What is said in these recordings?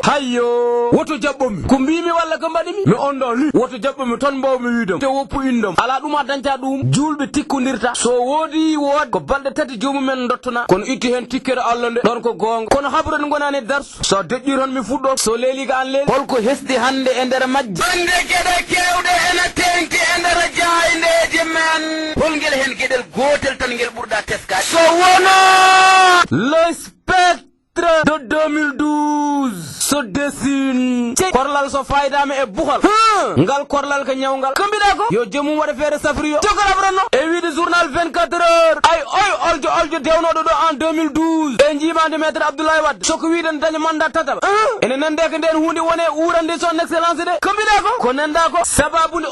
hayyo woto jabbomi ko mbimi walla ko mbaɗimi mi onda li woto jabbomi ton mbawmi widam te woppu indam ala ɗum a dañta ɗum julɓe tikkodirta so woodi wood ko balɗe tati jomumen dottona kono itti hen tikkere Allah nde ɗon ko gonga kono habrode gonani darsu so deƴƴi ton mi fuɗɗo so leeli ka an leeli holko hesɗi hande e nder majje bande gueɗe kewɗe ene tenki e nder jayneji men holngel hen gueɗel gotel tan ngel ɓurɗa teskade so wona le spectre de 2012 so dessine korlal so faydama e buhal ngal korlal ka nyawgal ko mbiɗa ko yo jomum waɗa feere safri yo jogorabrano e wiide journal 24 heures ay oy oljo dewnoɗo ɗo en 2012 e jimande maître Abdoulaye Wade soko wiiden daña mandat tataɓa ene nande ko nden hunde wone urande son excellence de ko mbiɗa ko nanda ko sababude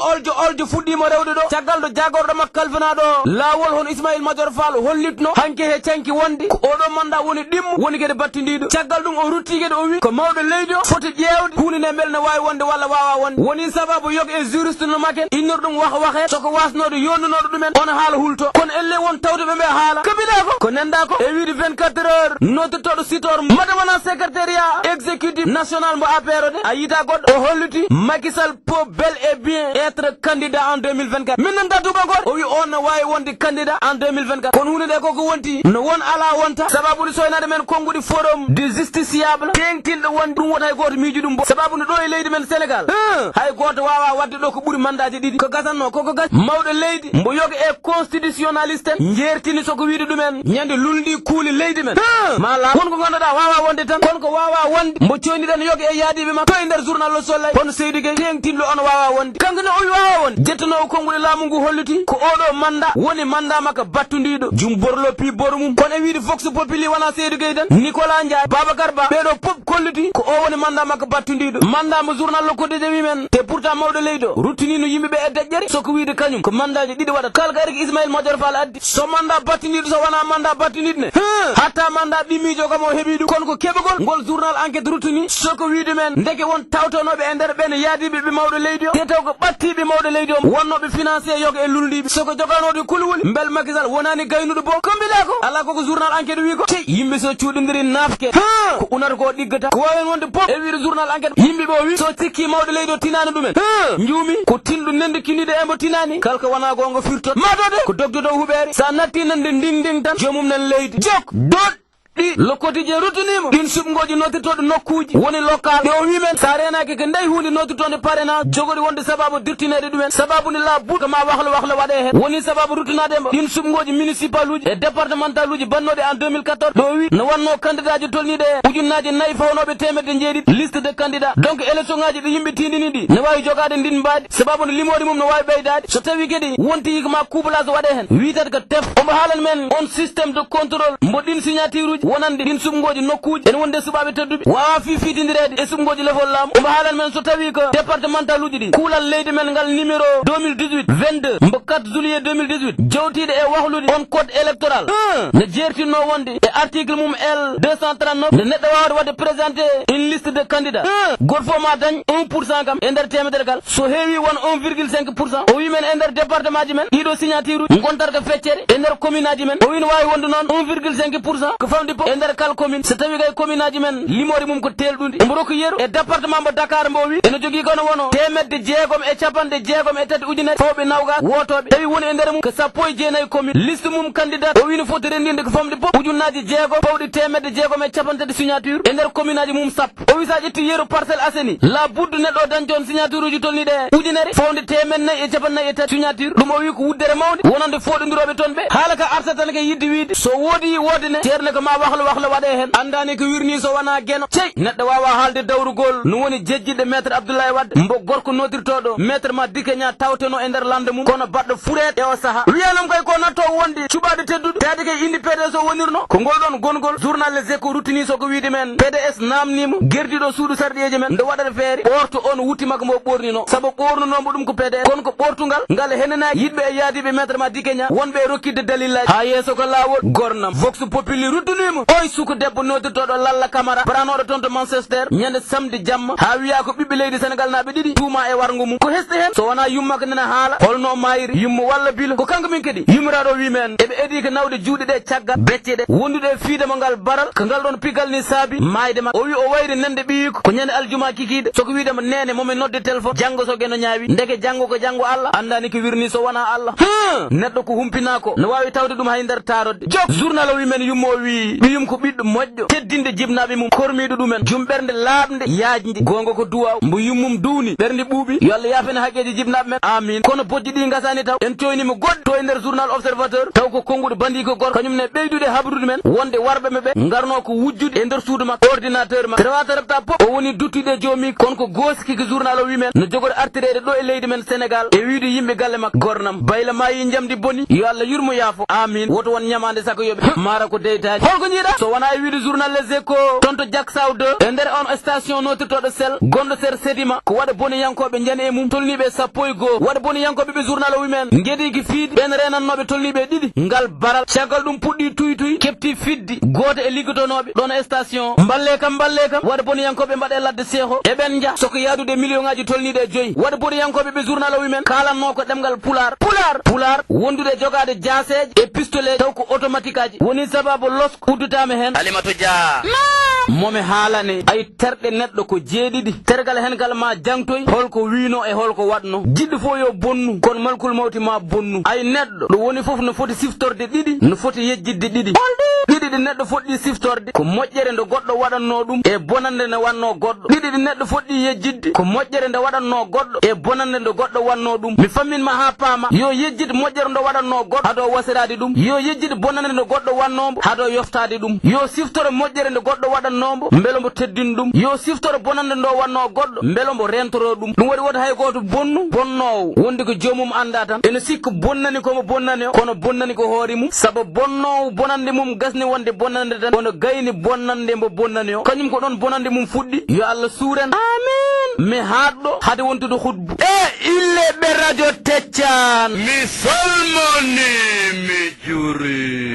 oljo fuɗɗimo rewde ɗo caggal ɗo jagorɗo makko kalfana ɗo lawol hon Ismaïla Madior Fall hollitno hanke he canki wonde ko oɗo mandat woni ɗimmo woni gueɗe battidiɗo caggal ɗum o rutti gueɗe o wi ko mawɗo leydi o foti ƴewde hunde nde beele ne wawi wonde walla wawa wonde woni sababu yoga e juriste no maken innor ɗum wahe soko wasnoɗo yonnunoɗo ɗumen on haala hulto kono elle won tawde ɓe haala ko mbiɗa ko nanda ko e wiide 24 heures nottotoɗo sitor madamana secrétariat exécutif national mo APR de a yita goɗɗo o holliti Macky Sall peut bel et bien être candidat en 2024 min nanta tubankore o wi on no wawi wonde candidat en 2024 kono hunde nde koko wonti no won ala wonta sababude soynade men konguɗi forum du justiciable tengtinɗo wonde ɗum woni hay goto miiji ɗum bo sababu no ɗo e leydi men Sénégal hay goto wawa wadde ɗo ko ɓuuri mandaji ɗiɗi ko gasanno koko gas mawɗo leydi mbo yoga e constitutionnaliste en jertini soko wiide ɗumen ñande lulndi kuuli leydi men mala wonko ganduɗa wawa wonde tan kono ko wawa wonde mbo coyniɗen yoga e yaadiɓe makko to e nder journal Le Soleil hono Seydou Gueye tengtinɗo on wawa wonde kanko ne o wi wawa wonde jettonowo konguɗe laamu ngu holliti ko oɗo mandat woni mandat makko battudiɗo jum borlo pi boru mum kono e wiide Vox Populi wona Seydou Gueye tan Nicolas Ndiaye Babacar Ba ɓeɗo pop kolliti ko o woni mandat makko battudiɗo mandat mo journal Le Quotidien wi men te pourtant mawɗo leydi o ruttinino yimɓeɓe e deƴƴere soko wiide kañum ko mandaji ɗiɗi waɗat kala ko ari ko Ismaïla Madior Fall addi so mandat battudiɗo so wona mandat battudiɗo ne hatta mandat ɓimmijo kam o heeɓi ɗum kono ko keɓogol ngol journal enquête ruttini soko wiide men ndeke won tawtonoɓe e nder ɓen yaadiɓe ɓe mawɗo leydi o te taw ko ɓattiɓe mawɗo leydi o wonnoɓe financier yoga e lulndiɓe soko joganoɗe kulwuli bel Macky Sall wonani gaynuɗo bo ko mbiɗa ko ala koko journal enquête wi ko te yimɓe so cuuɗodiri nafke ko unata ko ɗiggata ko wawen wonde pop e wiide journal enquête yimɓeɓe o wi so cikki mawɗo leydi o tinani ɗumen juumi ko tinɗo nende kinide embo tinani kala ko wona gonga firtot matode ko dogde dow huɓere sa natti nande nding tan jomum nen leydi jok doɗ Le Quotidien rutunimo ɗin suɓgoji nottirtoɗo nokkuji woni local ɗe o wimen sa renaki ko ndayi hunde nottirtonde parrainage jogori wonde sababu dirtinede ɗumen sababu ne la buɗ koma wahlo waɗe hen woni sababu ruttunademo ɗin suɓgoji municipal uji e départemental uji bannoɗe en 2014 ɗo wi no wanno candidat ji tolniɗe ujunnaji nayyi fawnoɓe temedde jeeɗiɗi liste de candidat donc élection ngaji ɗi yimɓe tindini ɗi ne wawi jogade ndin mbaadi sababu no limori mum no wawi ɓeydade so tawi kadi wonti koma couplage waɗe hen witat ko tef omo haalan men on systéme de contrôle mbo ɗin signature uji wonande ɗin suɓgoji nokkuji ene wonde suɓaɓe tedduɓe wawa fitindirede e suɓgoji lefol laamu omo haalan men so tawi ko départemental uji ɗi kuulal leydi men ngal numéro 2018 22 mbo 4 juillet 2018 jawtiɗe e wahlude on code électoral ne jertinno wonde e article mum L 239 nde neɗɗo wawde wadde présenté une liste de candidat goto fof ma dañ 1% kam e nder temedere kal so heewi won 1,5% o wi men e nder département ji men ɗiɗo signature uji gontat ko feccere e nder commune aji men o wi no wawi wonde noon 1,5% ko famdi pop e nder kala commune so tawi kay commune aji men limori mum ko telɗude omo rokko yeru e département mo Dakar mbo wi ene jogui kono wono temedde jeegom e capanɗe jeegom e tati ujunere fawɓe nawgas wotoɓe tawi woni e nder mum ko sappo e jeenayyi commune liste mum candidat o wi no foti rendinde ko famde pop ujunnaji jeegom fawɗi temedde jeegom e capantati signature e nder commune aji mum sappo o wi sa ƴetti yeru Parcelles Assainies la buddu neɗɗo dañti on signature uji tolniɗe ujunere fawde temednayyi e capannayyi e tati signature ɗum o wi ko wuddere mawde wonande foɗodiroɓe toon ɓe haala ka arta tan ke yidde wiide so woodi wodene ceerne ko ma wahlo waɗe hen andani ko wirni so wona gueno cey neɗɗo wawa haalde dawrugol no woni jejjiɗe maître Abdoulaye Wade mbo gorko notirtoɗo maître Madické Niang tawteno e nder lande mum kono baɗɗo furet e o saaha wiyanam kay ko natto wonde cuɓade teddude tawde kay indi PDS o wonirno ko ngol ɗon gongol journal Les Échos ruttini soko wiide men PDS namnimo gerdiɗo suudu sarɗiyeji men nde waɗata feere ɓorto on wutti makko mbo ɓornino saabu ɓornunomo ɗum ko PDS kono ko ɓortugal ngal henenaki yidɓe e yaadiɓe maître Madické Niang wonɓe e rokkidde dalillaji ha yeeso ko lawol gornam Vox Populi ruttuni wimo oy suku debbo nodirtoɗo Lalla Camara branoɗo toon to Manchester ñande samedi jamma ha wiya ko ɓiɓɓe leydi Sénégal naɓe ɗiɗi tuuma e wargu mum ko hesɗi hen so wona yummaka nena haala holno mayri yummo walla bilo ko kanko min kadi yummiraɗo wimen eɓe edi ko nawde juuɗe ɗe caggal becce ɗe wondude e fiidemo ngal baral ko ngal ɗon pigal ni saabi mayde makko o wi o wayri nande ɓiyiko ko ñande aljuma kikiɗe soko wiidemo nene momi nodde téléphone janggo so geno ñaawi ndeke janggo ko janggo Allah andani ko wirni so wona Allah neɗɗo ko humpina ko no wawi tawde ɗum hay nder tarodde jok journal o wimen yummo wi ɓiyum ko ɓiɗɗo moƴƴo teddinde jibnaɓe mum kormiɗo ɗumen jum ɓernde laaɓde yaajde gonga ko duwaw mbo yummum duuni ɓernde ɓuuɓi yo Allah yaafene haqeji jibnaɓe men amin kono bojji ɗi gasani taw en toynima goɗɗo to e nder journal observateur taw ko konguɗo bandi ko gorko kañum ne ɓeydude habrude men wonde warɓe meɓe garno ko wujjude e nder suudu makko ordinateur makko tewata repta pop o woni duttude joomi kono ko gooski ko journal o wimen no jogori artirede ɗo e leydi men Sénégal e wiide yimɓe galle makko gornam bayla mayi jamdi boni yo Allah yurmo yaafo amin woto won ñamande sako yoɓe mara ko deytaji holko jiiɗa so wona e wiide journal Les Échos toon to Diacksao 2 e nder on station notirtoɗo sel gonɗo ser Sedima ko waɗa boni yankoɓe jani e mum tolniɓe sappo e goho waɗa boni yankoɓe ɓe journal o wimen gueɗiki fiide ɓen renannoɓe tolniɓe ɗiɗi ngal baral caggal ɗum puɗɗi tuy kepti fiddi goto e liggotonoɓe ɗon e station balle kam waɗa boni yankoɓe mbaɗe ladde seeho eɓen jah soko yaadude million ngaji tolniɗe joyyi waɗa boni yankoɓe ɓe journal o wimen kalanno ko ɗemgal pular wondude jogade jaseje e pistolet taw ko automatique aji woni sababu losko uddutama hen Alimatu Dia momi haalane ay terɗe neɗɗo ko jeeɗiɗi tergal hen gal ma jangtoy holko wiino e holko waɗno jiɗɗo fo yo bonnu kono malkul mawti ma bonnu ay neɗɗo ɗo woni foof no foti siftorde ɗiɗi no foti yejjidde ɗiɗi ɗiɗi ɗi neɗɗo foɗɗi siftorde ko moƴƴere nde goɗɗo waɗanno ɗum e bonande nde wanno goɗɗo ɗiɗi ɗi neɗɗo foɗɗi yejjidde ko moƴƴere nde waɗanno goɗɗo e bonande nde goɗɗo wanno ɗum mi famminma ha paama yo yejjid moƴƴere nde waɗanno goɗɗo haɗo wasirade ɗum yo yejjid bonande nde goɗɗo wannombo haɗo yoftade ɗum yo siftoro moƴƴere nde goɗɗo waɗannombo beelo mbo teddin ɗum yo siftoro bonande ndo wanno goɗɗo beelo mbo rentoro ɗum ɗum waɗi woto hay goto bonnowo wondi ko jomum anda tan ene sikka bonnani komo bonnani o kono bonnani ko hoore mum saabu bonnowo bonande mum gasni wonde bonnande tan kono gayni bonnande mbo bonnani o kañum ko ɗon bonande mum fuɗɗi yo Allah suuren amin mi haɗɗo hade wontude hutbu e ille ɓe radio Teccan mi salmoni mi juri